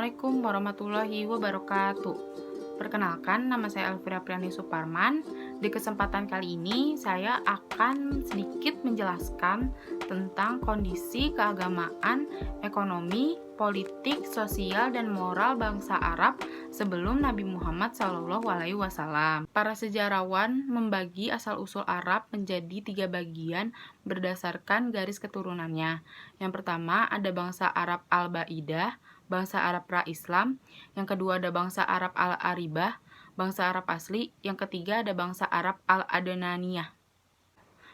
Assalamualaikum warahmatullahi wabarakatuh. Perkenalkan, nama saya Elvira Priani Suparman. Di kesempatan kali ini, saya akan sedikit menjelaskan tentang kondisi keagamaan, ekonomi, politik, sosial, dan moral bangsa Arab sebelum Nabi Muhammad SAW. Para sejarawan membagi asal-usul Arab menjadi 3 bagian berdasarkan garis keturunannya. Yang pertama ada bangsa Arab Al-Ba'idah, bangsa Arab pra-Islam, yang kedua ada bangsa Arab Al-Aribah, bangsa Arab asli, yang ketiga ada bangsa Arab Al-Adnaniyah.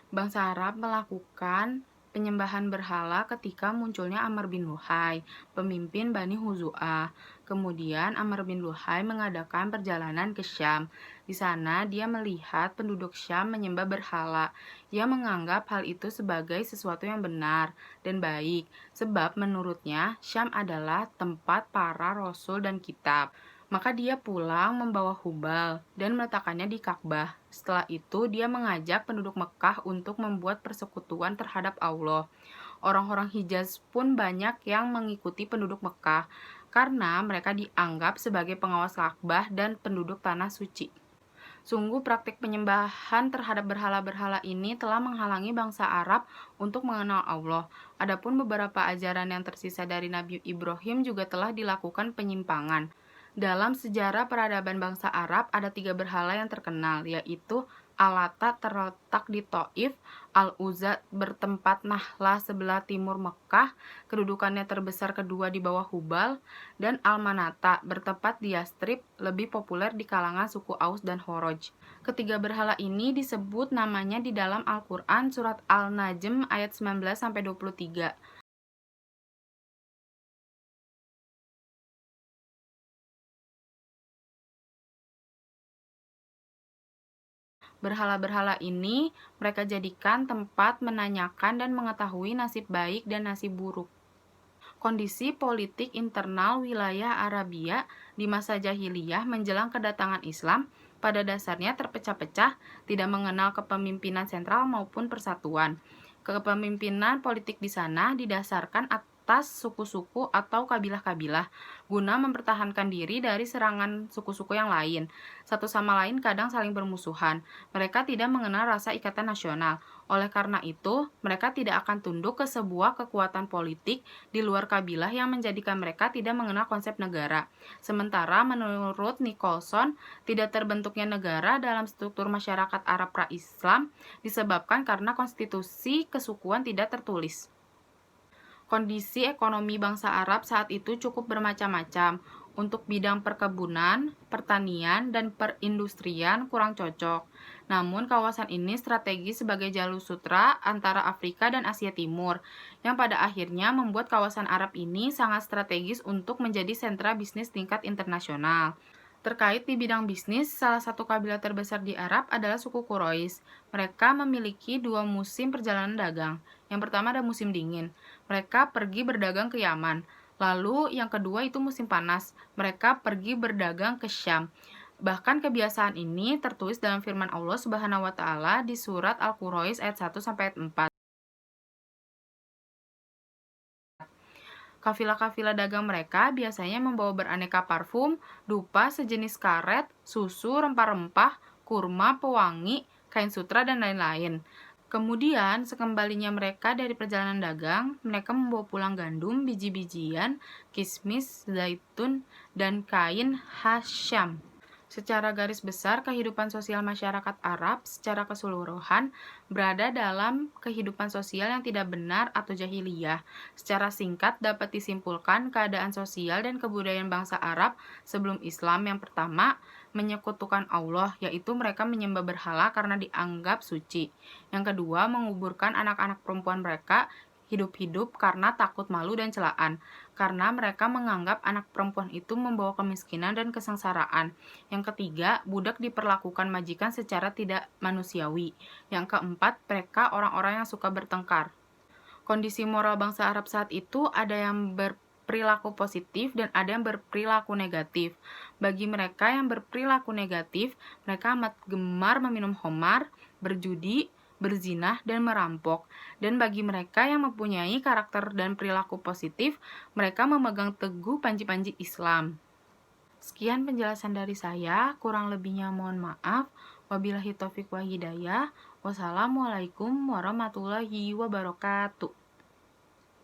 Bangsa Arab melakukan penyembahan berhala ketika munculnya Amr bin Luhai, pemimpin Bani Huzu'ah. Kemudian Amr bin Luhai mengadakan perjalanan ke Syam. Di sana dia melihat penduduk Syam menyembah berhala. Ia menganggap hal itu sebagai sesuatu yang benar dan baik, sebab menurutnya Syam adalah tempat para rasul dan kitab. Maka dia pulang membawa Hubal dan meletakkannya di Ka'bah. Setelah itu dia mengajak penduduk Mekah untuk membuat persekutuan terhadap Allah. Orang-orang Hijaz pun banyak yang mengikuti penduduk Mekah karena mereka dianggap sebagai pengawas Ka'bah dan penduduk tanah suci. Sungguh praktik penyembahan terhadap berhala-berhala ini telah menghalangi bangsa Arab untuk mengenal Allah. Adapun beberapa ajaran yang tersisa dari Nabi Ibrahim juga telah dilakukan penyimpangan. Dalam sejarah peradaban bangsa Arab ada 3 berhala yang terkenal, yaitu Al-Lata terletak di Taif, Al-Uzza bertempat Nahla sebelah timur Mekah, kedudukannya terbesar kedua di bawah Hubal, dan Al-Manata bertempat di Yastrib, lebih populer di kalangan suku Aus dan Khoroj. Ketiga berhala ini disebut namanya di dalam Al-Quran surat Al-Najm ayat 19-23. Berhala-berhala ini mereka jadikan tempat menanyakan dan mengetahui nasib baik dan nasib buruk. Kondisi politik internal wilayah Arabia di masa jahiliyah menjelang kedatangan Islam pada dasarnya terpecah-pecah, tidak mengenal kepemimpinan sentral maupun persatuan. Kepemimpinan politik di sana didasarkan atas suku-suku atau kabilah-kabilah guna mempertahankan diri dari serangan suku-suku yang lain. Satu sama lain kadang saling bermusuhan. Mereka tidak mengenal rasa ikatan nasional. Oleh karena itu, mereka tidak akan tunduk ke sebuah kekuatan politik di luar kabilah yang menjadikan mereka tidak mengenal konsep negara. Sementara menurut Nicholson, tidak terbentuknya negara dalam struktur masyarakat Arab pra-Islam disebabkan karena konstitusi kesukuan tidak tertulis. Kondisi ekonomi bangsa Arab saat itu cukup bermacam-macam. Untuk bidang perkebunan, pertanian, dan perindustrian kurang cocok. Namun kawasan ini strategis sebagai jalur sutra antara Afrika dan Asia Timur, yang pada akhirnya membuat kawasan Arab ini sangat strategis untuk menjadi sentra bisnis tingkat internasional. Terkait di bidang bisnis, salah satu kabilah terbesar di Arab adalah suku Quraisy. Mereka memiliki 2 musim perjalanan dagang. Yang pertama ada musim dingin. Mereka pergi berdagang ke Yaman. Lalu yang kedua itu musim panas. Mereka pergi berdagang ke Syam. Bahkan kebiasaan ini tertulis dalam firman Allah Subhanahu wa taala di surat Al-Quraisy ayat 1-4. Kafilah-kafilah dagang mereka biasanya membawa beraneka parfum, dupa sejenis karet, susu, rempah-rempah, kurma, pewangi, kain sutra, dan lain-lain. Kemudian, sekembalinya mereka dari perjalanan dagang, mereka membawa pulang gandum, biji-bijian, kismis, zaitun, dan kain Hasyam. Secara garis besar, kehidupan sosial masyarakat Arab secara keseluruhan berada dalam kehidupan sosial yang tidak benar atau jahiliyah. Secara singkat dapat disimpulkan keadaan sosial dan kebudayaan bangsa Arab sebelum Islam yang pertama, menyekutukan Allah, yaitu mereka menyembah berhala karena dianggap suci. Yang kedua, menguburkan anak-anak perempuan mereka hidup-hidup karena takut malu dan celaan, karena mereka menganggap anak perempuan itu membawa kemiskinan dan kesengsaraan. Yang ketiga, budak diperlakukan majikan secara tidak manusiawi. Yang keempat, mereka orang-orang yang suka bertengkar. Kondisi moral bangsa Arab saat itu ada yang berperilaku positif dan ada yang berperilaku negatif. Bagi mereka yang berperilaku negatif, mereka amat gemar meminum khamar, berjudi, berzinah, dan merampok. Dan bagi mereka yang mempunyai karakter dan perilaku positif, mereka memegang teguh panji-panji Islam. Sekian penjelasan dari saya, kurang lebihnya mohon maaf. Wabillahi taufik wa hidayah. Wassalamualaikum warahmatullahi wabarakatuh.